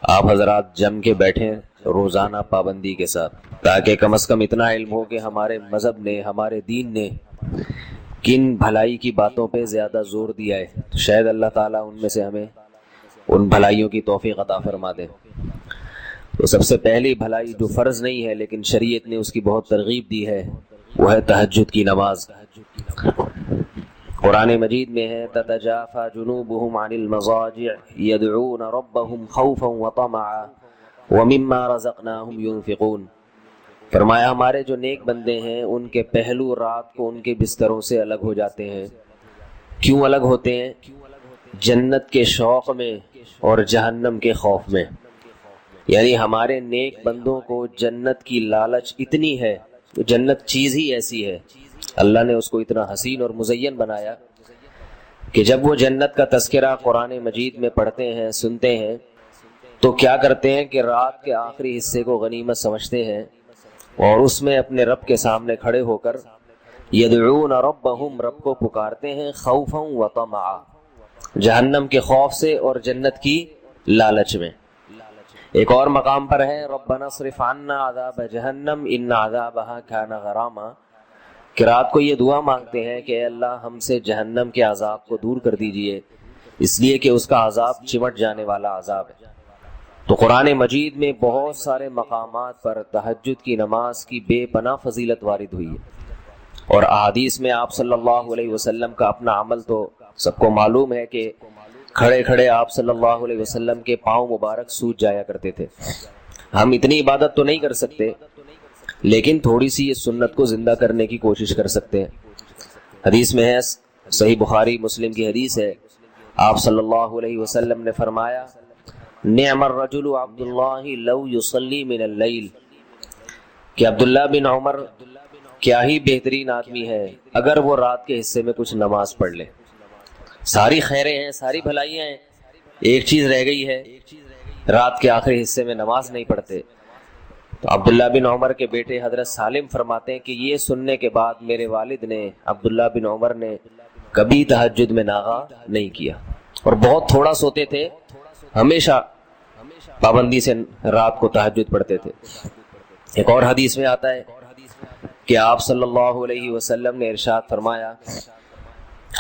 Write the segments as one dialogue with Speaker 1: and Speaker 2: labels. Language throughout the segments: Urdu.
Speaker 1: آپ حضرات جم کے بیٹھیں روزانہ پابندی کے ساتھ، تاکہ کم از کم اتنا علم ہو کہ ہمارے مذہب نے، ہمارے دین نے کن بھلائی کی باتوں پہ زیادہ زور دیا ہے، تو شاید اللہ تعالیٰ ان میں سے ہمیں ان بھلائیوں کی توفیق عطا فرما دے۔ تو سب سے پہلی بھلائی جو فرض نہیں ہے لیکن شریعت نے اس کی بہت ترغیب دی ہے، وہ ہے تہجد کی نماز۔ قرآن مجید میں ہے تتجافى جنوبهم عن المضاجع يدعون ربهم خوفا وطمعا ومما رزقناهم ينفقون۔ فرمایا ہمارے جو نیک بندے ہیں ان کے پہلو رات کو ان کے بستروں سے الگ ہو جاتے ہیں۔ کیوں الگ ہوتے ہیں؟ جنت کے شوق میں اور جہنم کے خوف میں۔ یعنی ہمارے نیک بندوں کو جنت کی لالچ اتنی ہے، جنت چیز ہی ایسی ہے، اللہ نے اس کو اتنا حسین اور مزین بنایا کہ جب وہ جنت کا تذکرہ قرآن مجید میں پڑھتے ہیں، سنتے ہیں، تو کیا کرتے ہیں کہ رات کے آخری حصے کو غنیمت سمجھتے ہیں اور اس میں اپنے رب کے سامنے کھڑے ہو کر یدعون ربہم، رب کو پکارتے ہیں، خوفا و طمعا، جہنم کے خوف سے اور جنت کی لالچ میں۔ ایک اور مقام پر ہے ربنا اصرف عنا عذاب جہنم ان عذابها کان غراما، کہ رات کو یہ دعا مانگتے ہیں کہ اے اللہ ہم سے جہنم کے عذاب کو دور کر دیجئے، اس لیے کہ اس کا عذاب چمٹ جانے والا عذاب ہے۔ تو قرآن مجید میں بہت سارے مقامات پر تہجد کی نماز کی بے پناہ فضیلت وارد ہوئی ہے، اور احادیث میں آپ صلی اللہ علیہ وسلم کا اپنا عمل تو سب کو معلوم ہے کہ کھڑے کھڑے آپ صلی اللہ علیہ وسلم کے پاؤں مبارک سوج جایا کرتے تھے۔ ہم اتنی عبادت تو نہیں کر سکتے، لیکن تھوڑی سی اس سنت کو زندہ کرنے کی کوشش کر سکتے ہیں۔ حدیث میں ہے، صحیح بخاری مسلم کی حدیث ہے، آپ صلی اللہ علیہ وسلم نے فرمایا نعم الرجل عبد اللہ لو یصلی من اللیل، کہ عبداللہ بن عمر کیا ہی بہترین آدمی ہے اگر وہ رات کے حصے میں کچھ نماز پڑھ لے۔ ساری خیریں ہیں، ساری بھلائیاں ہیں، ایک چیز رہ گئی ہے، رات کے آخری حصے میں نماز نہیں پڑھتے۔ تو عبداللہ بن عمر کے بیٹے حضرت سالم فرماتے ہیں کہ یہ سننے کے بعد میرے والد نے، عبداللہ بن عمر نے، کبھی تہجد میں ناغہ نہیں کیا، اور بہت تھوڑا سوتے تھے، ہمیشہ پابندی سے رات کو تہجد پڑھتے تھے۔ ایک اور حدیث میں آتا ہے کہ آپ صلی اللہ علیہ وسلم نے ارشاد فرمایا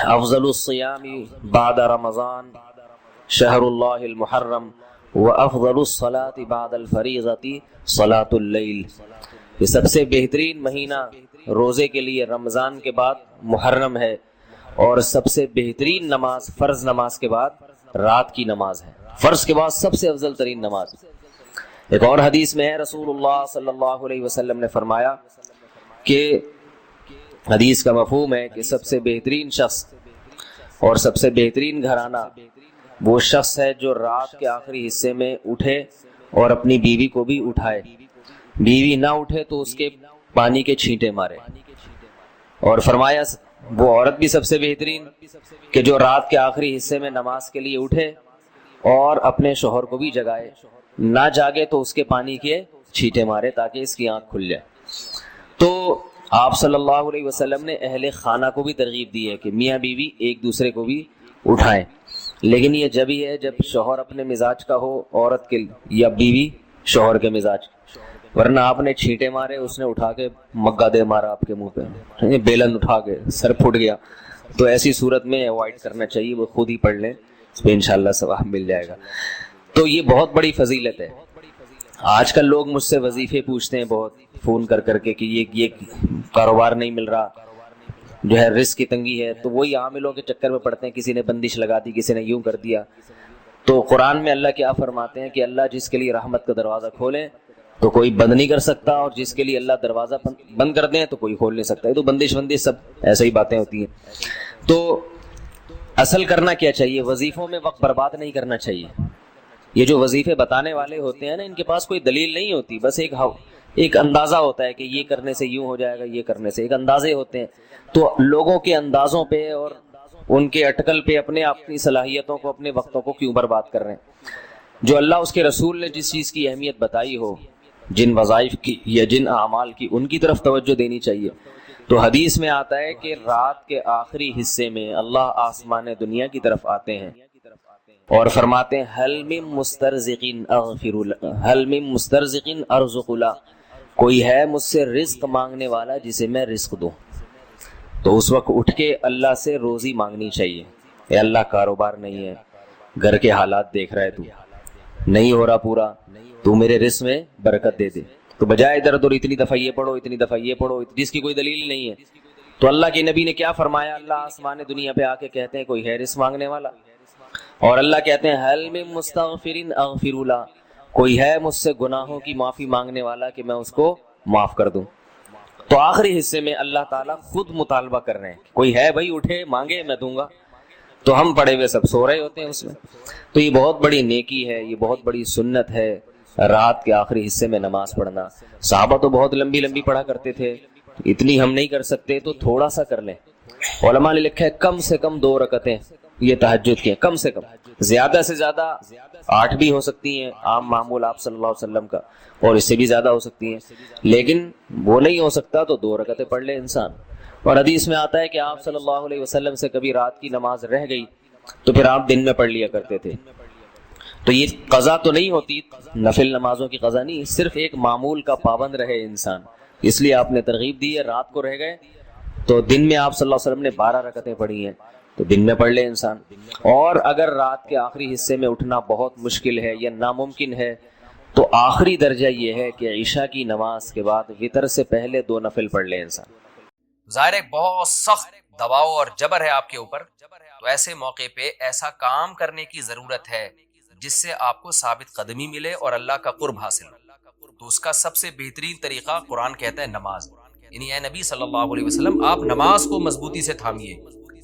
Speaker 1: افضل الصیام بعد رمضان شہر اللہ المحرم وافضل الصلاة بعد الفریضة صلاة اللیل، یہ سب سے بہترین مہینہ روزے کے لیے رمضان کے بعد محرم ہے، اور سب سے بہترین نماز فرض نماز کے بعد رات کی نماز ہے، فرض کے بعد سب سے افضل ترین نماز۔ ایک اور حدیث میں ہے رسول اللہ صلی اللہ علیہ وسلم نے فرمایا کہ حدیث کا مفہوم ہے کہ سب سے بہترین شخص اور سب سے بہترین گھرانہ وہ شخص ہے جو رات کے آخری حصے میں اٹھے اور اپنی بیوی کو بھی اٹھائے، بیوی نہ اٹھے تو اس کے پانی کے چھینٹے مارے، اور فرمایا وہ عورت بھی سب سے بہترین کہ جو رات کے آخری حصے میں نماز کے لیے اٹھے اور اپنے شوہر کو بھی جگائے، نہ جاگے تو اس کے پانی کے چھینٹے مارے تاکہ اس کی آنکھ کھل جائے۔ تو آپ صلی اللہ علیہ وسلم نے اہل خانہ کو بھی ترغیب دی ہے کہ میاں بیوی ایک دوسرے کو بھی اٹھائیں، لیکن یہ جب ہی ہے جب شوہر اپنے مزاج کا ہو عورت کے، یا بیوی شوہر کے مزاج، ورنہ آپ نے چھینٹے مارے، اس نے اٹھا کے مگا دے مارا آپ کے منہ پہ، بیلن اٹھا کے سر پھٹ گیا، تو ایسی صورت میں اوائڈ کرنا چاہیے، وہ خود ہی پڑھ لیں، اس پہ انشاءاللہ ثواب مل جائے گا۔ تو یہ بہت بڑی فضیلت ہے۔ آج کل لوگ مجھ سے وظیفے پوچھتے ہیں بہت فون کر کر کے کہ یہ کاروبار نہیں مل رہا، جو ہے رزق کی تنگی ہے، تو وہی عاملوں کے چکر میں پڑتے ہیں، کسی نے بندش لگا دی، کسی نے یوں کر دیا۔ تو قرآن میں اللہ کیا فرماتے ہیں کہ اللہ جس کے لیے رحمت کا دروازہ کھولے تو کوئی بند نہیں کر سکتا، اور جس کے لیے اللہ دروازہ بند کر دیں تو کوئی کھول نہیں سکتا۔ یہ تو بندش سب ایسے ہی باتیں ہوتی ہیں۔ تو اصل کرنا کیا چاہیے؟ وظیفوں میں وقت برباد نہیں کرنا چاہیے۔ یہ جو وظیفے بتانے والے ہوتے ہیں نا، ان کے پاس کوئی دلیل نہیں ہوتی، بس ایک اندازہ ہوتا ہے کہ یہ کرنے سے یوں ہو جائے گا، یہ کرنے سے، ایک اندازے ہوتے ہیں۔ تو لوگوں کے اندازوں پہ اور ان کے اٹکل پہ اپنی صلاحیتوں کو، اپنے وقتوں کو کیوں برباد کر رہے ہیں؟ جو اللہ اس کے رسول نے جس چیز کی اہمیت بتائی ہو، جن وظائف کی یا جن اعمال کی، ان کی طرف توجہ دینی چاہیے۔ تو حدیث میں آتا ہے کہ رات کے آخری حصے میں اللہ آسمان دنیا کی طرف آتے ہیں اور فرماتے ہیں حل من مسترزقین اغفر حل من مسترزقین ارزق لا، کوئی ہے مجھ سے رزق مانگنے والا جسے میں رزق دوں. تو اس وقت اٹھ کے اللہ سے روزی مانگنی چاہیے. اے اللہ کاروبار نہیں ہے، گھر کے حالات دیکھ رہا ہے، تو نہیں ہو رہا پورا، تو میرے رزق میں برکت دے دے. تو بجائے ادھر ادھر اتنی دفعہ یہ پڑھو اتنی دفعہ یہ پڑھو جس کی کوئی دلیل نہیں ہے. تو اللہ کے نبی نے کیا فرمایا؟ اللہ آسمان دنیا پہ آ کے کہتے ہیں کوئی ہے رزق مانگنے والا، اور اللہ کہتے ہیں حل من مستغفرین اغفر لا، کوئی ہے مجھ سے گناہوں کی معافی مانگنے والا کہ میں اس کو معاف کر دوں. تو آخری حصے میں اللہ تعالیٰ خود مطالبہ کر رہے ہیں، کوئی ہے بھائی اٹھے مانگے میں دوں گا. تو ہم پڑے ہوئے سب سو رہے ہوتے ہیں اس میں. تو یہ بہت بڑی نیکی ہے، یہ بہت بڑی سنت ہے رات کے آخری حصے میں نماز پڑھنا. صحابہ تو بہت لمبی لمبی پڑھا کرتے تھے، اتنی ہم نہیں کر سکتے تو تھوڑا سا کر لیں. علماء نے لکھا ہے کم سے کم 2 رکعتیں یہ تہجد کی ہیں، کم سے کم. زیادہ سے زیادہ 8 بھی ہو سکتی ہیں عام معمول آپ صلی اللہ علیہ وسلم کا، اور اس سے بھی زیادہ ہو سکتی ہیں، لیکن وہ نہیں ہو سکتا تو 2 رکعتیں پڑھ لے انسان. اور حدیث میں آتا ہے کہ آپ صلی اللہ علیہ وسلم سے کبھی رات کی نماز رہ گئی تو پھر آپ دن میں پڑھ لیا کرتے تھے. تو یہ قضا تو نہیں ہوتی، نفل نمازوں کی قضا نہیں، صرف ایک معمول کا پابند رہے انسان. اس لیے آپ نے ترغیب دی ہے، رات کو رہ گئے تو دن میں آپ صلی اللہ علیہ وسلم نے 12 رکعتیں پڑھی ہیں تو دن میں پڑھ لے انسان. اور اگر رات کے آخری حصے میں اٹھنا بہت مشکل ہے یا ناممکن ہے تو آخری درجہ یہ ہے کہ عشاء کی نماز کے بعد وتر سے پہلے 2 نفل پڑھ لے انسان.
Speaker 2: ظاہر ہے بہت سخت دباؤ اور جبر ہے آپ کے اوپر، تو ایسے موقع پہ ایسا کام کرنے کی ضرورت ہے جس سے آپ کو ثابت قدمی ملے اور اللہ کا قرب حاصل ہو. تو اس کا سب سے بہترین طریقہ قرآن کہتا ہے نماز. یعنی اے نبی صلی اللہ علیہ وسلم آپ نماز کو مضبوطی سے تھامیے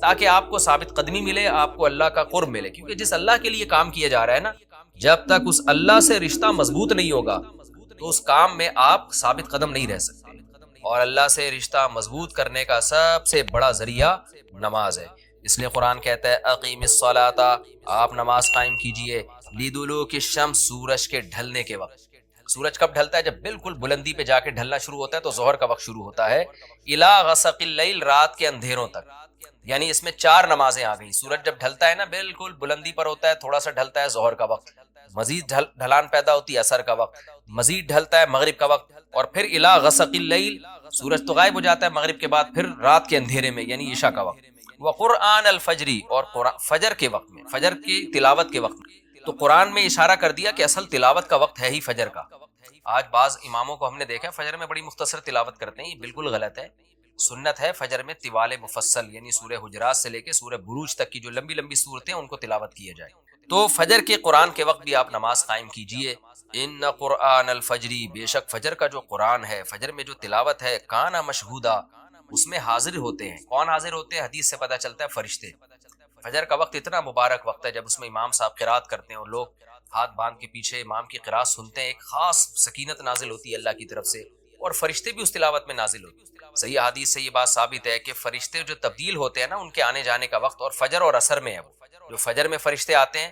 Speaker 2: تاکہ آپ کو ثابت قدمی ملے، آپ کو اللہ کا قرب ملے. کیونکہ جس اللہ کے لیے کام کیا جا رہا ہے نا، جب تک اس اللہ سے رشتہ مضبوط نہیں ہوگا تو اس کام میں آپ ثابت قدم نہیں رہ سکتے. اور اللہ سے رشتہ مضبوط کرنے کا سب سے بڑا ذریعہ نماز ہے. اس لیے قرآن کہتا ہے اقیم الصلاۃ، آپ نماز قائم کیجئے لدلوک الشمس، سورج کے ڈھلنے کے وقت. سورج کب ڈھلتا ہے؟ جب بالکل بلندی پہ جا کے ڈھلنا شروع ہوتا ہے تو ظہر کا وقت شروع ہوتا ہے. الی غسق اللیل، رات کے اندھیروں تک. یعنی اس میں 4 نمازیں آ گئی. سورج جب ڈھلتا ہے نا بالکل بلندی پر ہوتا ہے، تھوڑا سا ڈھلتا ہے ظہر کا وقت، مزید ڈھلان پیدا ہوتی ہے عصر کا وقت، مزید ڈھلتا ہے مغرب کا وقت، اور پھر الی غسق اللیل، سورج تو غائب ہو جاتا ہے مغرب کے بعد، پھر رات کے اندھیرے میں یعنی عشاء کا وقت. وقرآن الفجر، اور فجر کے وقت میں، فجر کی تلاوت کے وقت میں. تو قرآن میں اشارہ کر دیا کہ اصل تلاوت کا وقت ہے ہی فجر کا. آج بعض اماموں کو ہم نے دیکھا فجر میں بڑی مختصر تلاوت کرتے ہیں، یہ بالکل غلط ہے. سنت ہے فجر میں طوال مفصل، یعنی سورہ حجرات سے لے کے سورہ بروج تک کی جو لمبی لمبی صورتیں ان کو تلاوت کیا جائے. تو فجر کے قرآن کے وقت بھی آپ نماز قائم کیجئے. ان قرآن الفجر، بے شک فجر کا جو قرآن ہے، فجر میں جو تلاوت ہے، کانا مشہودا، اس میں حاضر ہوتے ہیں. کون حاضر ہوتے ہیں؟ حدیث سے پتہ چلتا ہے فرشتے. فجر کا وقت اتنا مبارک وقت ہے جب اس میں امام صاحب قرات کرتے ہیں اور لوگ ہاتھ باندھ کے پیچھے امام کی قرات سنتے ہیں، ایک خاص سکینت نازل ہوتی ہے اللہ کی طرف سے، اور فرشتے بھی اس تلاوت میں نازل ہوتے ہیں. صحیح حدیث سے یہ بات ثابت ہے کہ فرشتے جو تبدیل ہوتے ہیں نا، ان کے آنے جانے کا وقت اور فجر اور عصر میں ہے. جو فجر میں فرشتے آتے ہیں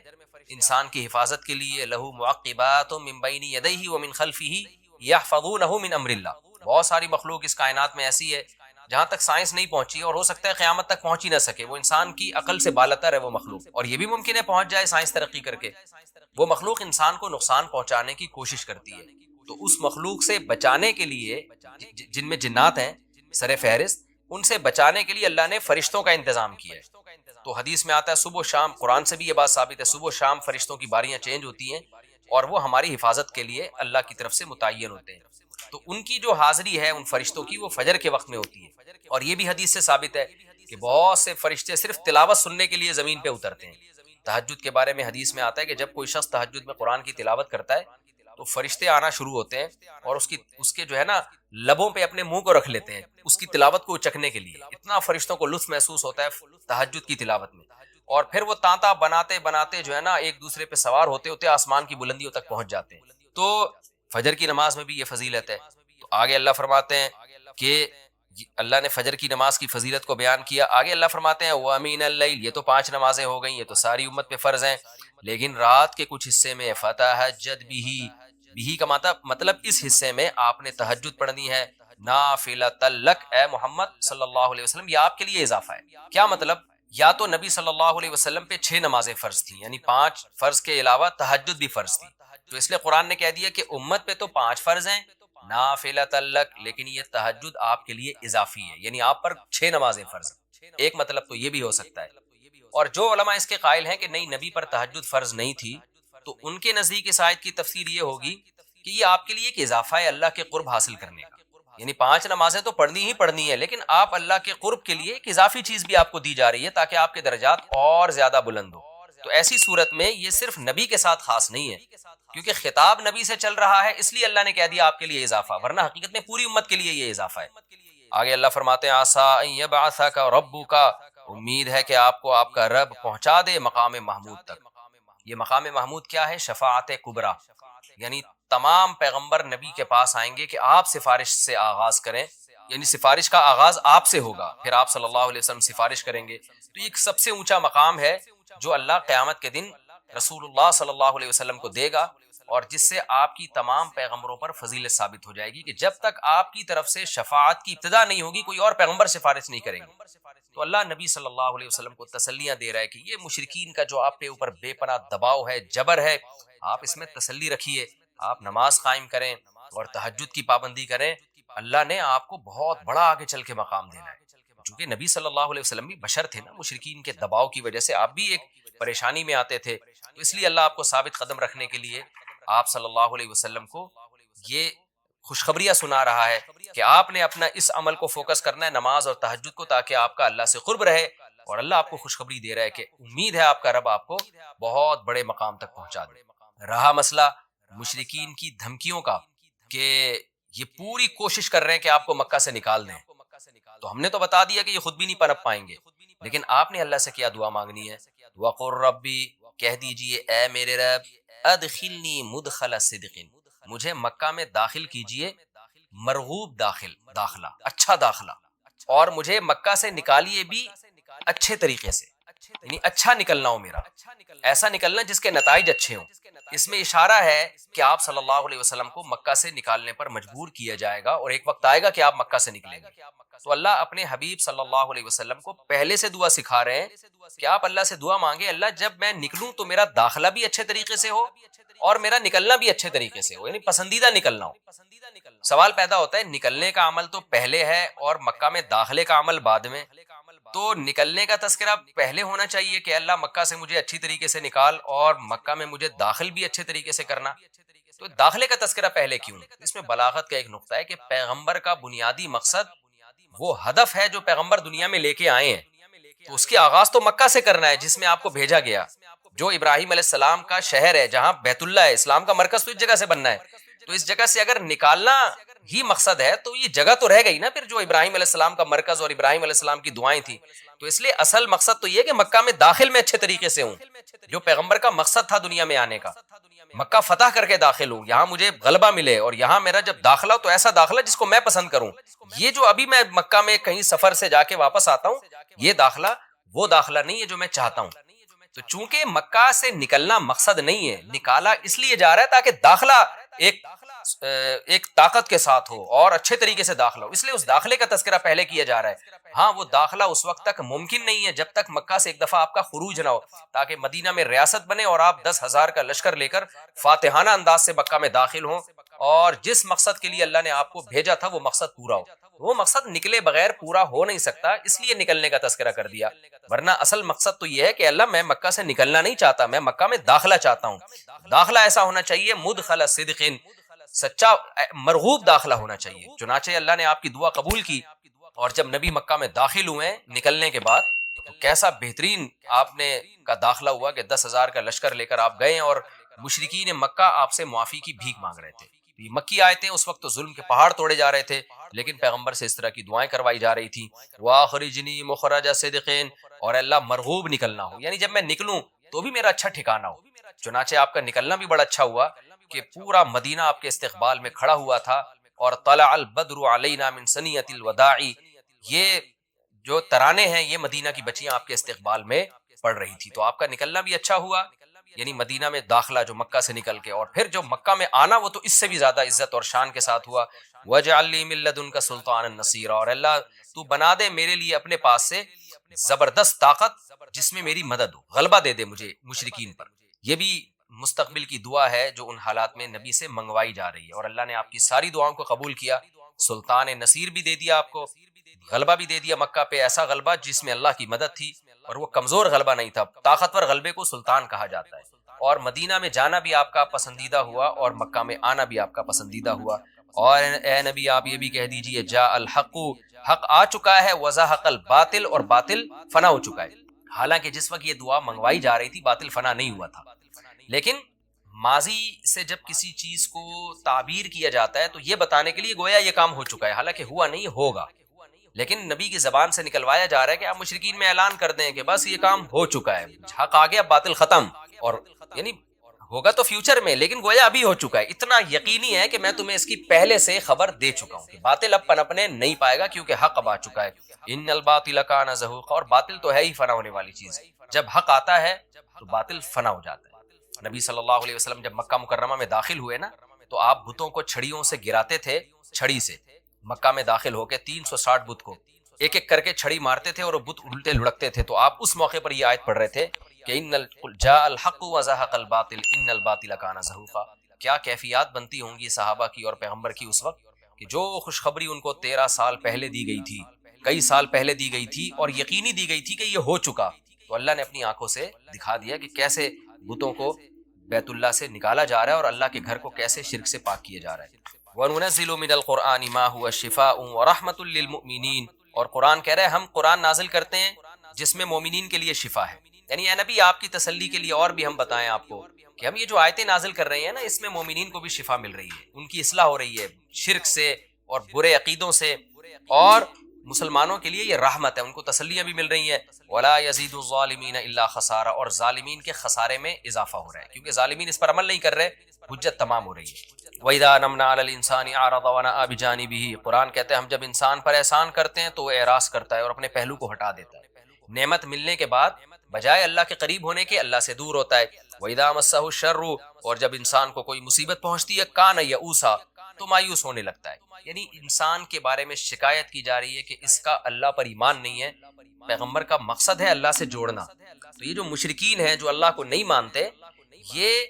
Speaker 2: انسان کی حفاظت کے لیے، لہو معقبات من بین یدیہ ومن خلفہ یحفظونہ من امر اللہ. بہت ساری مخلوق اس کائنات میں ایسی ہے جہاں تک سائنس نہیں پہنچی، اور ہو سکتا ہے قیامت تک پہنچ ہی نہ سکے. وہ انسان کی عقل سے بالاتر ہے وہ مخلوق، اور یہ بھی ممکن ہے پہنچ جائے سائنس ترقی کر کے. وہ مخلوق انسان کو نقصان پہنچانے کی کوشش کرتی ہے. تو اس مخلوق سے بچانے کے لیے، جن میں جنات ہیں سر فہرست، ان سے بچانے کے لیے اللہ نے فرشتوں کا انتظام کیا ہے. تو حدیث میں آتا ہے صبح و شام، قرآن سے بھی یہ بات ثابت ہے، صبح و شام فرشتوں کی باریاں چینج ہوتی ہیں اور وہ ہماری حفاظت کے لیے اللہ کی طرف سے متعین ہوتے ہیں. تو ان کی جو حاضری ہے ان فرشتوں کی، وہ فجر کے وقت میں ہوتی ہے. اور یہ بھی حدیث سے ثابت ہے کہ بہت سے فرشتے صرف تلاوت سننے کے لیے زمین پہ اترتے ہیں. تہجد کے بارے میں حدیث میں آتا ہے کہ جب کوئی شخص تہجد میں قرآن کی تلاوت کرتا ہے تو فرشتے آنا شروع ہوتے ہیں اور اس کے جو ہے نا لبوں پہ اپنے منہ کو رکھ لیتے ہیں اس کی تلاوت کو چکھنے کے لیے. اتنا فرشتوں کو لطف محسوس ہوتا ہے تہجد کی تلاوت میں. اور پھر وہ تانتا بناتے بناتے جو ہے نا ایک دوسرے پہ سوار ہوتے ہوتے آسمان کی بلندیوں تک پہنچ جاتے ہیں. تو فجر کی نماز میں بھی یہ فضیلت ہے. تو آگے اللہ فرماتے ہیں کہ اللہ نے فجر کی نماز کی فضیلت کو بیان کیا. آگے اللہ فرماتے ہیں وَمِنَ اللَّيْلِ، یہ تو 5 نمازیں ہو گئیں، یہ تو ساری امت پہ فرض ہیں، لیکن رات کے کچھ حصے میں فَتَہَجَّدْ بِهِ کا مطلب اس حصے میں آپ نے تہجد پڑھنی ہے نافلۃ لک، اے محمد صلی اللہ علیہ وسلم، یہ آپ کے لیے اضافہ ہے. کیا مطلب؟ یا تو نبی صلی اللہ علیہ وسلم پہ 6 نمازیں فرض تھیں، یعنی 5 فرض کے علاوہ تہجد بھی فرض تھی، تو اس لیے قرآن نے کہہ دیا کہ امت پہ تو 5 فرض ہیں نافلۃ لک، لیکن یہ تہجد آپ کے لیے اضافی ہے، یعنی آپ پر 6 نمازیں فرض ہیں۔ ایک مطلب تو یہ بھی ہو سکتا ہے، اور جو علماء اس کے قائل ہیں کہ نہیں نبی پر تہجد فرض نہیں تھی، تو ان کے نزدیک اس آیت کی تفسیر یہ ہوگی کہ یہ آپ کے لیے ایک اضافہ ہے اللہ کے قرب حاصل کرنے کا، یعنی 5 نمازیں تو پڑھنی ہی پڑھنی ہے، لیکن آپ اللہ کے قرب کے لیے ایک اضافی چیز بھی آپ کو دی جا رہی ہے تاکہ آپ کے درجات اور زیادہ بلند ہو۔ تو ایسی صورت میں یہ صرف نبی کے ساتھ خاص نہیں ہے، کیونکہ خطاب نبی سے چل رہا ہے، اس لیے اللہ نے کہہ دیا آپ کے لیے اضافہ، ورنہ حقیقت میں پوری امت کے لیے یہ اضافہ ہے۔ آگے اللہ فرماتے ہیں عسیٰ ان یبعثک ربک، امید ہے کہ آپ کو آپ کا رب پہنچا دے مقام محمود تک۔ یہ مقام محمود کیا ہے؟ شفاعت کبریٰ، یعنی تمام پیغمبر نبی کے پاس آئیں گے کہ آپ سفارش سے آغاز کریں، یعنی سفارش کا آغاز آپ سے ہوگا، پھر آپ صلی اللہ علیہ وسلم سفارش کریں گے۔ تو یہ ایک سب سے اونچا مقام ہے جو اللہ قیامت کے دن رسول اللہ صلی اللہ علیہ وسلم کو دے گا، اور جس سے آپ کی تمام پیغمبروں پر فضیلت ثابت ہو جائے گی کہ جب تک آپ کی طرف سے شفاعت کی ابتدا نہیں ہوگی کوئی اور پیغمبر سفارش نہیں کریں گے۔ تو اللہ نبی صلی اللہ علیہ وسلم کو تسلیاں دے رہا ہے کہ یہ مشرکین کا جو آپ کے اوپر بے پناہ دباؤ ہے، جبر ہے، آپ اس میں تسلی رکھیے، آپ نماز قائم کریں اور تہجد کی پابندی کریں، اللہ نے آپ کو بہت بڑا آگے چل کے مقام دینا ہے۔ چونکہ نبی صلی اللہ علیہ وسلم بھی بشر تھے نا، مشرکین کے دباؤ کی وجہ سے آپ بھی ایک پریشانی میں آتے تھے، تو اس لیے اللہ آپ کو ثابت قدم رکھنے کے لیے آپ صلی اللہ علیہ وسلم کو یہ خوشخبریاں سنا رہا ہے کہ آپ نے اپنا اس عمل کو فوکس کرنا ہے، نماز اور تہجد کو، تاکہ آپ کا اللہ سے قرب رہے، اور اللہ آپ کو خوشخبری دے رہا ہے کہ امید ہے آپ کا رب آپ کو بہت بڑے مقام تک پہنچا دے۔ رہا مسئلہ مشرکین کی دھمکیوں کا کہ یہ پوری کوشش کر رہے ہیں کہ آپ کو مکہ سے نکال دیں، تو ہم نے تو بتا دیا کہ یہ خود بھی نہیں پنپ پائیں گے، لیکن آپ نے اللہ سے کیا دعا مانگنی ہے؟ وَقُلْ رَبِّ، کہہ دیجئے اے میرے رب، ادخلنی مدخل صدق، مجھے مکہ میں داخل کیجئے مرغوب داخلہ، اچھا داخلہ، اور مجھے مکہ سے نکالیے بھی اچھے طریقے سے، یعنی اچھا نکلنا ہو میرا، ایسا نکلنا جس کے نتائج اچھے ہوں۔ اس میں اشارہ ہے کہ آپ صلی اللہ علیہ وسلم کو مکہ سے نکالنے پر مجبور کیا جائے گا، اور ایک وقت آئے گا کہ آپ مکہ سے نکلیں گے۔ تو اللہ اپنے حبیب صلی اللہ علیہ وسلم کو پہلے سے دعا سکھا رہے ہیں کہ آپ اللہ سے دعا مانگے، اللہ جب میں نکلوں تو میرا داخلہ بھی اچھے طریقے سے ہو اور میرا نکلنا بھی اچھے طریقے سے ہو، یعنی پسندیدہ نکلنا ہو۔ سوال پیدا ہوتا ہے نکلنے کا عمل تو پہلے ہے اور مکہ میں داخلے کا عمل بعد میں، تو نکلنے کا تذکرہ پہلے ہونا چاہیے کہ اللہ مکہ سے مجھے اچھی طریقے سے نکال، اور مکہ میں مجھے داخل بھی اچھے طریقے سے کرنا، تو داخلے کا تذکرہ پہلے کیوں؟ اس میں بلاغت کا ایک نقطہ ہے کہ پیغمبر کا بنیادی مقصد وہ ہدف ہے جو پیغمبر دنیا میں لے کے آئے ہیں، تو اس کی آغاز تو مکہ سے کرنا ہے جس میں آپ کو بھیجا گیا، جو ابراہیم علیہ السلام کا شہر ہے، جہاں بیت اللہ ہے، اسلام کا مرکز تو اس جگہ سے بننا ہے، تو اس جگہ سے اگر نکالنا ہی مقصد ہے تو یہ جگہ تو رہ گئی نا پھر جو ابراہیم علیہ السلام کا مرکز اور ابراہیم علیہ السلام کی دعائیں تھیں، تو اس لیے اصل مقصد تو یہ کہ مکہ میں داخل میں اچھے طریقے سے ہوں، جو پیغمبر کا مقصد تھا دنیا میں آنے کا، مکہ فتح کر کے داخل ہوں، یہاں مجھے غلبہ ملے، اور یہاں میرا جب داخلہ تو ایسا داخلہ جس کو میں پسند کروں، یہ جو ابھی میں مکہ میں کہیں سفر سے جا کے واپس آتا ہوں، یہ داخلہ وہ داخلہ نہیں ہے جو میں چاہتا ہوں۔ تو چونکہ مکہ سے نکلنا مقصد نہیں ہے، نکالا اس لیے جا رہا ہے تاکہ داخلہ ایک طاقت کے ساتھ ہو اور اچھے طریقے سے داخلہ ہو، اس لیے اس داخلے کا تذکرہ پہلے کیا جا رہا ہے۔ ہاں وہ داخلہ اس وقت تک ممکن نہیں ہے جب تک مکہ سے ایک دفعہ آپ کا خروج نہ ہو، تاکہ مدینہ میں ریاست بنے اور آپ 10,000 کا لشکر لے کر فاتحانہ انداز سے مکہ میں داخل ہوں، اور جس مقصد کے لیے اللہ نے آپ کو بھیجا تھا وہ مقصد پورا ہو۔ وہ مقصد نکلے بغیر پورا ہو نہیں سکتا، اس لیے نکلنے کا تذکرہ کر دیا، ورنہ اصل مقصد تو یہ ہے کہ اللہ میں مکہ سے نکلنا نہیں چاہتا، میں مکہ میں داخلہ چاہتا ہوں۔ داخلہ ایسا ہونا چاہیے مدخل صدق، سچا مرغوب داخلہ ہونا چاہیے۔ چنانچہ اللہ نے آپ کی دعا قبول کی، اور جب نبی مکہ میں داخل ہوئے نکلنے کے بعد، تو کیسا بہترین آپ نے کا داخلہ ہوا کہ 10,000 کا لشکر لے کر آپ گئے، اور مشرکین مکہ آپ سے معافی کی بھیک مانگ رہے تھے۔ یہ مکی آیتیں اس وقت تو ظلم کے پہاڑ توڑے جا رہے تھے، لیکن پیغمبر سے اس طرح کی دعائیں کروائی جا رہی تھیں، وَأَخْرِجْنِي مُخْرَجَ صِدْقٍ، اور اللہ مرغوب نکلنا ہو، یعنی جب میں نکلوں تو بھی میرا اچھا ٹھکانہ ہو۔ چنانچہ آپ کا نکلنا بھی بڑا اچھا ہوا کہ پورا مدینہ آپ کے استقبال میں کھڑا ہوا تھا، اور طلع البدر علینا من ثنیۃ الوداع، یہ جو ترانے ہیں یہ مدینہ کی بچیاں آپ کے استقبال میں پڑھ رہی تھی، تو آپ کا نکلنا بھی اچھا ہوا، یعنی مدینہ میں داخلہ جو مکہ سے نکل کے، اور پھر جو مکہ میں آنا وہ تو اس سے بھی زیادہ عزت اور شان کے ساتھ ہوا۔ وَاجْعَلْ لِي مِن لَّدُنْكَ سُلْطَانًا نَصِيرًا، اور اللہ تو بنا دے میرے لیے اپنے پاس سے زبردست طاقت جس میں میری مدد ہو، غلبہ دے دے مجھے مشرکین پر۔ یہ بھی مستقبل کی دعا ہے جو ان حالات میں نبی سے منگوائی جا رہی ہے، اور اللہ نے آپ کی ساری دعاؤں کو قبول کیا۔ سلطان نصیر بھی دے دیا آپ کو، غلبہ بھی دے دیا مکہ پہ، ایسا غلبہ جس میں اللہ کی مدد تھی، اور وہ کمزور غلبہ نہیں تھا۔ طاقتور غلبے کو سلطان کہا جاتا ہے۔ اور مدینہ میں جانا بھی آپ کا پسندیدہ ہوا، اور مکہ میں آنا بھی آپ کا پسندیدہ ہوا۔ اور اے نبی آپ یہ بھی کہہ دیجئے جاء الحق، حق آ چکا ہے، وزہق الباطل، اور باطل فنا ہو چکا ہے۔ حالانکہ جس وقت یہ دعا منگوائی جا رہی تھی باطل فنا نہیں ہوا تھا، لیکن ماضی سے جب کسی چیز کو تعبیر کیا جاتا ہے تو یہ بتانے کے لیے گویا یہ کام ہو چکا ہے، حالانکہ ہوا نہیں، ہوگا۔ لیکن نبی کی زبان سے نکلوایا جا رہا ہے کہ آپ مشرکین میں اعلان کر دیں کہ بس یہ کام ہو چکا ہے، حق آ گیا، باطل ختم، اور یعنی ہوگا تو فیوچر میں، لیکن گویا ابھی ہو چکا ہے۔ اتنا یقینی ہے کہ میں تمہیں اس کی پہلے سے خبر دے چکا ہوں کہ باطل اب پنپنے نہیں پائے گا، کیونکہ حق اب آ چکا ہے۔ ان الباطل کان زہوقا، اور باطل تو ہے ہی فنا ہونے والی چیز، جب حق آتا ہے تو باطل فنا ہو جاتا ہے۔ نبی صلی اللہ علیہ وسلم جب مکہ مکرمہ میں داخل ہوئے نا، تو آپ بتوں کو چھڑیوں سے گراتے تھے، چھڑی سے مکہ میں داخل ہو کے 360 بت کو ایک ایک کر کے چھڑی مارتے تھے، اور وہ بت الٹے لڑکتے تھے۔ تو آپ اس موقع پر یہ آیت پڑھ رہے تھے کہ جاء الحق وزہق الباطل ان الباطل کان زہوقا۔ کیا کیفیات بنتی ہوں گی صحابہ کی اور پیغمبر کی اس وقت کہ جو خوشخبری ان کو 13 سال پہلے دی گئی تھی، کئی سال پہلے دی گئی تھی، اور یقینی دی گئی تھی کہ یہ ہو چکا، تو اللہ نے اپنی آنکھوں سے دکھا دیا کہ کیسے بتوں کو بیت اللہ سے نکالا جا رہا ہے، اور اللہ کے گھر کو کیسے شرک سے پاک کیا جا رہا ہے۔ وَنُنَزِّلُ مِنَ الْقُرْآنِ مَا هُوَ شِفَاءٌ وَرَحْمَةٌ لِّلْمُؤْمِنِينَ، اور قرآن کہہ رہے ہیں ہم قرآن نازل کرتے ہیں جس میں مومنین کے لیے شفا ہے۔ یعنی اے نبی آپ کی تسلی کے لیے اور بھی ہم بتائیں آپ کو کہ ہم یہ جو آیتیں نازل کر رہے ہیں نا، اس میں مومنین کو بھی شفا مل رہی ہے، ان کی اصلاح ہو رہی ہے شرک سے اور برے عقیدوں سے، اور مسلمانوں کے لیے یہ رحمت ہے، ان کو تسلیاں بھی مل رہی ہیں۔ وَلَا يَزِيدُ الظَّالِمِينَ إِلَّا خَسَارًا، اور ظالمین کے خسارے میں اضافہ ہو رہا ہے، کیونکہ ظالمین اس پر عمل نہیں کر رہے، حجت تمام ہو رہی ہے۔ وَإِذَا أَنْعَمْنَا عَلَى الْإِنسَانِ أَعْرَضَ وَنَأَىٰ بِجَانِبِهِ، قرآن کہتے ہیں ہم جب انسان پر احسان کرتے ہیں تو وہ اعراض کرتا ہے اور اپنے پہلو کو ہٹا دیتا ہے۔ نعمت ملنے کے بعد بجائے اللہ کے قریب ہونے کے اللہ سے دور ہوتا ہے۔ وَإِذَا مَسَّهُ الشَّرُّ، اور جب انسان کو کوئی مصیبت پہنچتی ہے كَانَ يَئُوسًا، تو مایوس ہونے لگتا ہے۔ یعنی انسان کے بارے میں شکایت کی جا رہی ہے کہ اس کا اللہ پر ایمان نہیں ہے۔ پیغمبر کا مقصد ہے اللہ سے جوڑنا، تو یہ جو مشرکین ہیں جو اللہ کو نہیں مانتے، یہ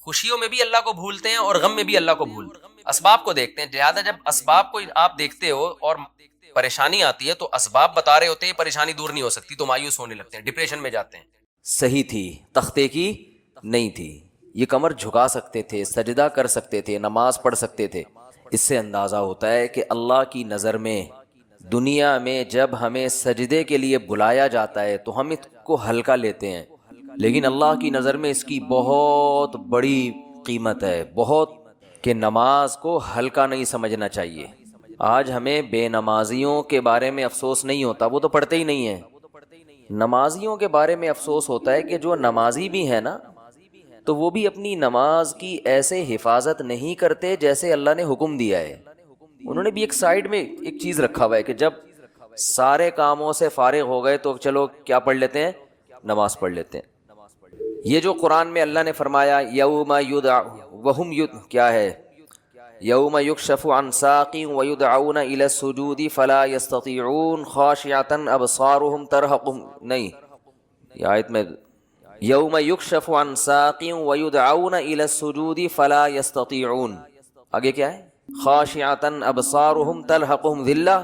Speaker 2: خوشیوں میں بھی اللہ کو بھولتے ہیں اور غم میں بھی اللہ کو بھولتے ہیں، اسباب کو دیکھتے ہیں۔ لہٰذا جب اسباب کو آپ دیکھتے ہو اور پریشانی آتی ہے تو اسباب بتا رہے ہوتے ہیں، پریشانی دور نہیں ہو سکتی، تو مایوس ہونے لگتے ہیں، ڈپریشن میں جاتے ہیں۔
Speaker 1: صحیح تھی، تختے کی نہیں تھی، یہ کمر جھکا سکتے تھے، سجدہ کر سکتے تھے، نماز پڑھ سکتے تھے۔ اس سے اندازہ ہوتا ہے کہ اللہ کی نظر میں دنیا میں جب ہمیں سجدے کے لیے بلایا جاتا ہے تو ہم اس کو ہلکا لیتے ہیں، لیکن اللہ کی نظر میں اس کی بہت بڑی قیمت ہے، بہت، کہ نماز کو ہلکا نہیں سمجھنا چاہیے۔ آج ہمیں بے نمازیوں کے بارے میں افسوس نہیں ہوتا، وہ تو پڑھتے ہی نہیں ہیں۔ نمازیوں کے بارے میں افسوس ہوتا ہے کہ جو نمازی بھی ہے نا، تو وہ بھی اپنی نماز کی ایسے حفاظت نہیں کرتے جیسے اللہ نے حکم دیا ہے۔ انہوں نے بھی ایک سائیڈ میں ایک چیز رکھا ہوا ہے کہ جب سارے کاموں سے فارغ ہو گئے تو چلو کیا پڑھ لیتے ہیں، نماز پڑھ لیتے ہیں۔ یہ جو قرآن میں اللہ نے فرمایا یوم کیا ہے، یوم یکشف عن ساق ویدعون الی السجود فلا یستطیعون خاشعۃ ابصارهم ترہقهم، نہیں، یہ آیت میں یوم یکشف عن ساق ویدعون الی السجود فلا یستطیعون، آگے کیا ہے، خاشعۃ ابصارهم ترہقهم ذلہ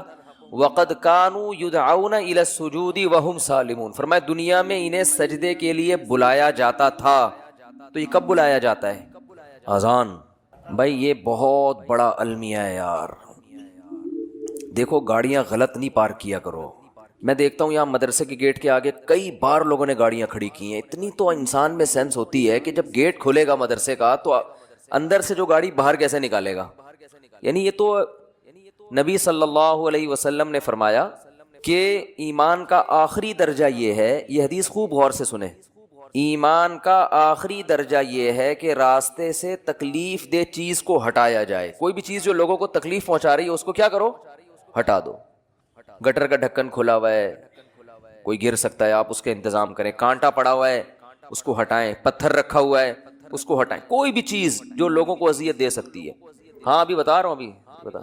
Speaker 1: وقد كانوا يدعون الى السجود وهم سالمون۔ فرمایا دنیا میں انہیں سجدے کے لیے بلایا جاتا تھا، تو یہ کب بلایا جاتا ہے، اذان۔ بھائی یہ بہت بڑا المیہ ہے یار، دیکھو گاڑیاں غلط نہیں پارک کیا کرو۔ میں دیکھتا ہوں یہاں مدرسے کے گیٹ کے آگے کئی بار لوگوں نے گاڑیاں کھڑی کی ہیں۔ اتنی تو انسان میں سینس ہوتی ہے کہ جب گیٹ کھلے گا مدرسے کا تو اندر سے جو گاڑی باہر کیسے نکالے گا۔ یعنی یہ تو نبی صلی اللہ علیہ وسلم نے فرمایا کہ ایمان کا آخری درجہ یہ ہے، یہ حدیث خوب غور سے سنیں، ایمان کا آخری درجہ یہ ہے کہ راستے سے تکلیف دہ چیز کو ہٹایا جائے۔ کوئی بھی چیز جو لوگوں کو تکلیف پہنچا رہی ہے اس کو کیا کرو، ہٹا دو۔ گٹر کا ڈھکن کھلا ہوا ہے، کوئی گر سکتا ہے، آپ اس کا انتظام کریں۔ کانٹا پڑا ہوا ہے اس کو ہٹائیں، پتھر رکھا ہوا ہے اس کو ہٹائیں، کوئی بھی چیز جو لوگوں کو اذیت دے سکتی ہے۔ ہاں ابھی بتا رہا ہوں، ابھی بتا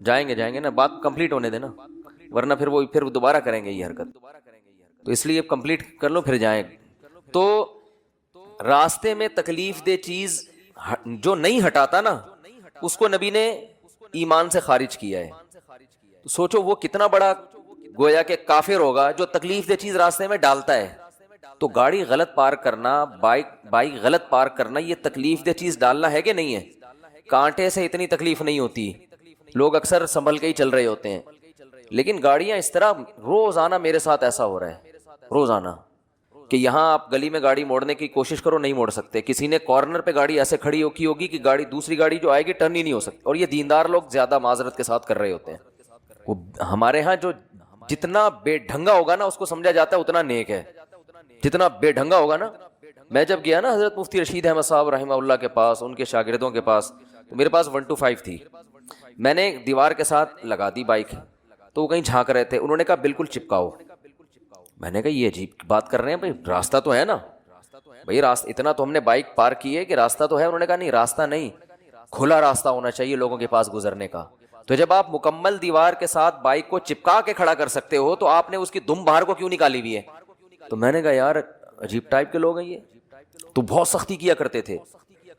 Speaker 1: جائیں گے نا، بات کمپلیٹ ہونے دینا، ورنہ پھر دوبارہ کریں گے یہ حرکت۔
Speaker 2: تو اس لیے اب کمپلیٹ کر لو پھر جائیں. تو راستے میں تکلیف دہ چیز جو نہیں ہٹاتا نا اس کو نبی نے ایمان سے خارج کیا ہے. تو سوچو وہ کتنا بڑا گویا کہ کافر ہوگا جو تکلیف دہ چیز راستے میں ڈالتا ہے. تو گاڑی غلط پارک کرنا، بائک غلط پارک کرنا، یہ تکلیف دہ چیز ڈالنا ہے کہ نہیں ہے؟ کانٹے سے اتنی تکلیف نہیں ہوتی، لوگ اکثر سنبھل کے ہی چل رہے ہوتے ہیں، لیکن گاڑیاں اس طرح روزانہ میرے ساتھ ایسا ہو رہا ہے روزانہ کہ یہاں آپ گلی میں گاڑی موڑنے کی کوشش کرو نہیں موڑ سکتے. کسی نے کارنر پہ گاڑی ایسے کھڑی کی ہوگی کہ گاڑی دوسری گاڑی جو آئے گی ٹرن ہی نہیں ہو سکتی. اور یہ دیندار لوگ زیادہ معذرت کے ساتھ کر رہے ہوتے ہیں. وہ ہمارے ہاں جو جتنا بے ڈھنگا ہوگا نا اس کو سمجھا جاتا ہے اتنا نیک ہے. جتنا بے ڈھنگا ہوگا نا، میں جب گیا نا حضرت مفتی رشید احمد صاحب رحمہ اللہ کے پاس، ان کے شاگردوں کے پاس، تو میرے پاس 125 تھی. میں نے دیوار کے ساتھ لگا دی بائک، تو وہ کہیں جھانک رہے تھے. انہوں نے کہا بالکل چپکاؤ. میں نے کہا یہ عجیب بات کر رہے ہیں بھائی، راستہ تو ہے نا بھائی، راستہ اتنا تو ہم نے بائک پارک کی ہے کہ راستہ تو ہے. انہوں نے کہا نہیں راستہ نہیں، کھلا راستہ ہونا چاہیے لوگوں کے پاس گزرنے کا. تو جب آپ مکمل دیوار کے ساتھ بائک کو چپکا کے کھڑا کر سکتے ہو تو آپ نے اس کی دم باہر کو کیوں نکالی ہوئی ہے؟ تو میں نے کہا یار عجیب ٹائپ کے لوگ ہیں یہ، تو بہت سختی کیا کرتے تھے.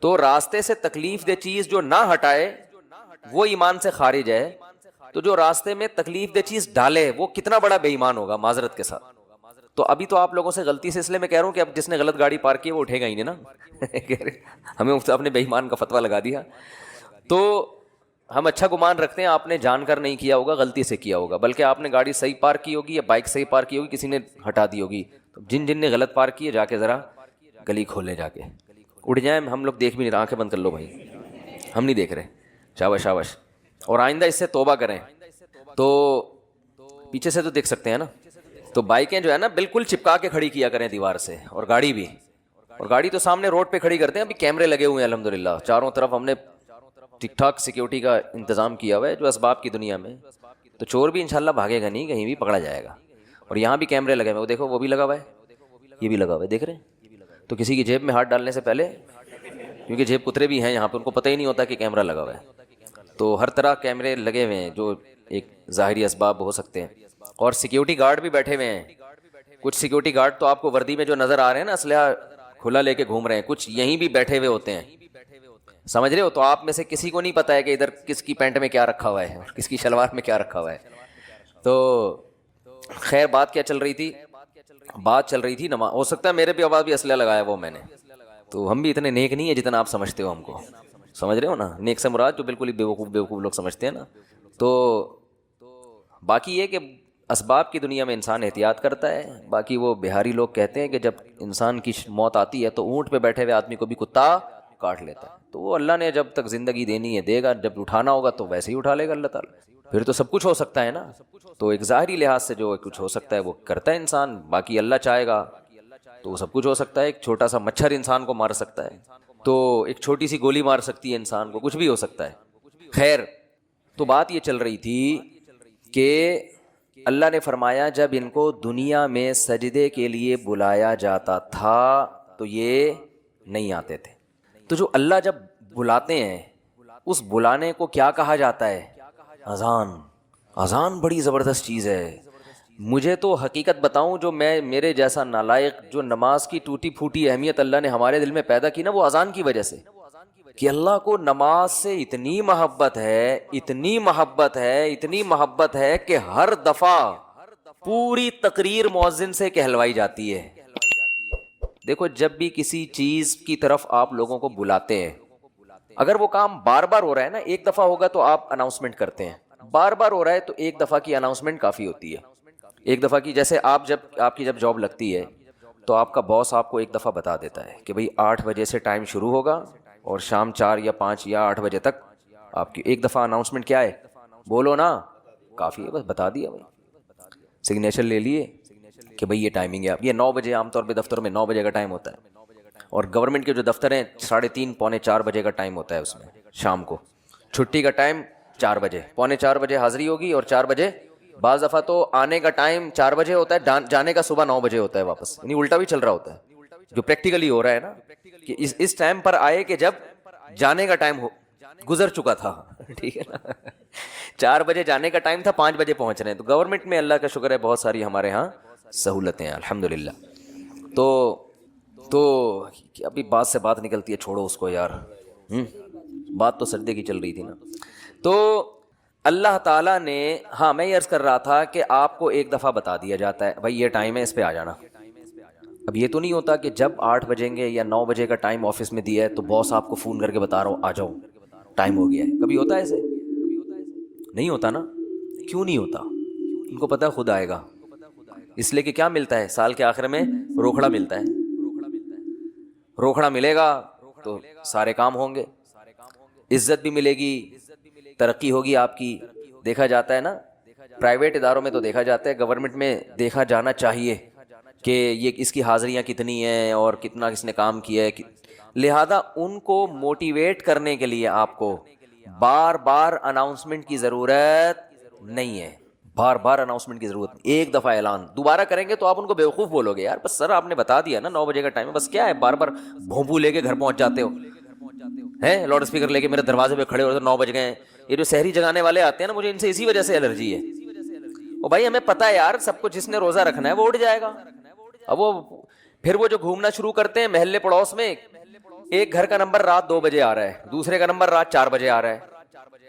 Speaker 2: تو راستے سے تکلیف دہ چیز جو نہ ہٹائے وہ ایمان سے خارج ہے. تو جو راستے میں تکلیف دہ چیز ڈالے وہ کتنا بڑا بے ایمان ہوگا معذرت کے ساتھ. تو ابھی تو آپ لوگوں سے غلطی سے اس لیے میں کہہ رہا ہوں کہ اب جس نے غلط گاڑی پارک کی وہ اٹھے گا ہی نہیں نا ہمیں اپنے بے ایمان کا فتویٰ لگا دیا. تو ہم اچھا گمان رکھتے ہیں آپ نے جان کر نہیں کیا ہوگا، غلطی سے کیا ہوگا، بلکہ آپ نے گاڑی صحیح پارک کی ہوگی یا بائک صحیح پارک کی ہوگی، کسی نے ہٹا دی ہوگی. تو جن نے غلط پارک کی ہے جا کے ذرا گلی کھولے، جا کے اڑ جائیں. ہم لوگ دیکھ بھی نہیں رہے، آنکھیں بند کر لو بھائی، ہم نہیں دیکھ رہے. شاباش شاباش. اور آئندہ اس سے توبہ کریں. تو پیچھے سے تو دیکھ سکتے ہیں نا. تو بائکیں جو ہے نا بالکل چپکا کے کھڑی کیا کریں دیوار سے، اور گاڑی بھی. اور گاڑی تو سامنے روڈ پہ کھڑی کرتے ہیں. ابھی کیمرے لگے ہوئے ہیں الحمدللہ چاروں طرف، ہم نے ٹھیک ٹھاک سیکیورٹی کا انتظام کیا ہوا ہے جو اسباب کی دنیا میں. تو چور بھی انشاءاللہ بھاگے گا نہیں، کہیں بھی پکڑا جائے گا. اور یہاں بھی کیمرے لگے ہوئے، وہ دیکھو وہ بھی لگا ہوا ہے، یہ بھی لگا ہوا ہے، دیکھ رہے ہیں. تو کسی کی جیب میں ہاتھ ڈالنے سے پہلے، کیونکہ جیب کترے بھی ہیں یہاں پہ، ان کو پتہ ہی نہیں ہوتا کہ کیمرہ لگا ہوا ہے. تو ہر طرح کیمرے لگے ہوئے ہیں جو ایک ظاہری اسباب ہو سکتے ہیں. اور سیکیورٹی گارڈ بھی بیٹھے ہوئے ہیں. کچھ سیکیورٹی گارڈ تو آپ کو وردی میں جو نظر آ رہے ہیں نا، اسلحہ کھلا لے کے گھوم رہے ہیں، کچھ یہیں بھی بیٹھے ہوئے ہوتے ہیں، سمجھ رہے ہو. تو آپ میں سے کسی کو نہیں پتا ہے کہ ادھر کس کی پینٹ میں کیا رکھا ہوا ہے اور کس کی شلوار میں کیا رکھا ہوا ہے. تو خیر بات کیا چل رہی تھی؟ بات چل رہی تھی نماز. ہو سکتا ہے میرے بھی آواز بھی اسلحہ لگایا وہ میں نے. تو ہم بھی اتنے نیک نہیں ہیں جتنا آپ سمجھتے ہو ہم کو، سمجھ رہے ہو نا. نیک سے مراد جو بالکل ہی بیوقوف لوگ سمجھتے ہیں نا. تو باقی یہ کہ اسباب کی دنیا میں انسان احتیاط کرتا ہے. باقی وہ بہاری لوگ کہتے ہیں کہ جب انسان کی موت آتی ہے تو اونٹ پہ بیٹھے ہوئے آدمی کو بھی کتا کاٹ لیتا ہے. تو وہ اللہ نے جب تک زندگی دینی ہے دے گا، جب اٹھانا ہوگا تو ویسے ہی اٹھا لے گا اللہ تعالیٰ. پھر تو سب کچھ ہو سکتا ہے نا. تو ایک ظاہری لحاظ سے جو کچھ ہو سکتا ہے وہ کرتا ہے انسان. باقی اللہ چاہے گا تو وہ سب کچھ ہو سکتا ہے. ایک چھوٹا سا مچھر انسان کو مار سکتا ہے، تو ایک چھوٹی سی گولی مار سکتی ہے انسان کو، کچھ بھی ہو سکتا ہے. خیر تو بات یہ چل رہی تھی کہ اللہ نے فرمایا جب ان کو دنیا میں سجدے کے لیے بلایا جاتا تھا تو یہ نہیں آتے تھے. تو جو اللہ جب بلاتے ہیں اس بلانے کو کیا کہا جاتا ہے؟ اذان. اذان بڑی زبردست چیز ہے. مجھے تو حقیقت بتاؤں، جو میرے جیسا نالائق جو نماز کی ٹوٹی پھوٹی اہمیت اللہ نے ہمارے دل میں پیدا کی نا، وہ اذان کی وجہ سے. کہ اللہ کو نماز سے اتنی محبت ہے، اتنی محبت ہے، اتنی محبت ہے کہ ہر دفعہ پوری تقریر مؤذن سے کہلوائی جاتی ہے. دیکھو جب بھی کسی چیز کی طرف آپ لوگوں کو بلاتے ہیں، اگر وہ کام بار بار ہو رہا ہے نا، ایک دفعہ ہوگا تو آپ اناؤنسمنٹ کرتے ہیں، بار بار ہو رہا ہے تو ایک دفعہ کی اناؤنسمنٹ کافی ہوتی ہے. ایک دفعہ کی، جیسے آپ کی جب جاب لگتی ہے تو آپ کا باس آپ کو ایک دفعہ بتا دیتا ہے کہ بھئی 8 بجے سے ٹائم شروع ہوگا اور شام 4 یا 5 یا 8 بجے تک آپ کی ایک دفعہ اناؤنسمنٹ کیا ہے، بولو نا، کافی ہے، بس بتا دیا بھائی، سگنیچر لے لیے کہ بھئی یہ ٹائمنگ ہے. یہ 9 بجے عام طور پہ دفتر میں 9 بجے کا ٹائم ہوتا ہے، اور گورنمنٹ کے جو دفتر ہیں 3:30 پونے 4 بجے کا ٹائم ہوتا ہے اس میں شام کو. چھٹی کا ٹائم 4 بجے، پونے 4 بجے حاضری ہوگی اور 4 بجے. بعض دفعہ تو آنے کا ٹائم 4 بجے ہوتا ہے، جانے کا صبح 9 بجے ہوتا ہے واپس، یعنی الٹا بھی چل رہا ہوتا ہے. جو پریکٹیکلی ہو رہا ہے نا کہ اس ٹائم پر آئے کہ جب جانے کا ٹائم گزر چکا تھا، ٹھیک ہے نا. 4 بجے جانے کا ٹائم تھا، 5 بجے پہنچ رہے ہیں. تو گورنمنٹ میں اللہ کا شکر ہے بہت ساری ہمارے ہاں سہولتیں ہیں الحمدللہ. تو ابھی بات سے بات نکلتی ہے، چھوڑو اس کو یار. بات تو سردے کی چل رہی تھی نا. تو اللہ تعالیٰ نے، ہاں میں یہ عرض کر رہا تھا کہ آپ کو ایک دفعہ بتا دیا جاتا ہے بھائی یہ ٹائم ہے، اس پہ آ جانا. اب یہ تو نہیں ہوتا کہ جب 8 بجیں گے یا 9 بجے کا ٹائم آفس میں دیا ہے تو باس آپ کو فون کر کے بتا رہا ہوں آ جاؤ ٹائم ہو گیا ہے. کبھی ہوتا ہے ایسے؟ نہیں ہوتا نا. کیوں نہیں ہوتا؟ ان کو پتہ ہے خود آئے گا. اس لیے کہ کیا ملتا ہے سال کے آخر میں؟ روکھڑا ملتا ہے. روکھڑا ملے گا تو سارے کام ہوں گے، عزت بھی ملے گی، ترقی ہوگی آپ کی. دیکھا جاتا ہے نا پرائیویٹ اداروں میں، تو دیکھا جاتا ہے، گورنمنٹ میں دیکھا جانا چاہیے کہ یہ اس کی حاضریاں کتنی ہیں اور کتنا کس نے کام کیا ہے. لہذا ان کو موٹیویٹ کرنے کے لیے آپ کو بار بار اناؤنسمنٹ کی ضرورت نہیں ہے. بار بار اناؤنسمنٹ کی ضرورت نہیں. ایک دفعہ اعلان دوبارہ کریں گے تو آپ ان کو بیوقوف بولو گے، یار بس سر آپ نے بتا دیا نا 9 بجے کا ٹائم ہے، بس کیا ہے بار بار بھونپو لے کے گھر پہنچ جاتے ہو ہیں، لاؤڈ اسپیکر لے کے میرے دروازے پہ کھڑے ہو 9 بج گئے ہیں. یہ جو سحری جگانے والے آتے ہیں نا، مجھے ان سے اسی وجہ سے الرجی ہے. او بھائی ہمیں پتہ ہے یار سب کو، جس نے روزہ رکھنا ہے وہ اٹھ جائے گا. اب وہ پھر وہ جو گھومنا شروع کرتے ہیں محلے پڑوس میں، ایک گھر کا نمبر رات 2 بجے آ رہا ہے، دوسرے کا نمبر رات 4 بجے آ رہا ہے.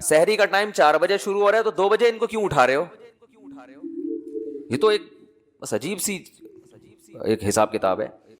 Speaker 2: سحری کا ٹائم 4 بجے شروع ہو رہا ہے تو 2 بجے ان کو کیوں اٹھا رہے ہو؟ یہ تو ایک بس عجیب سی ایک حساب کتاب ہے.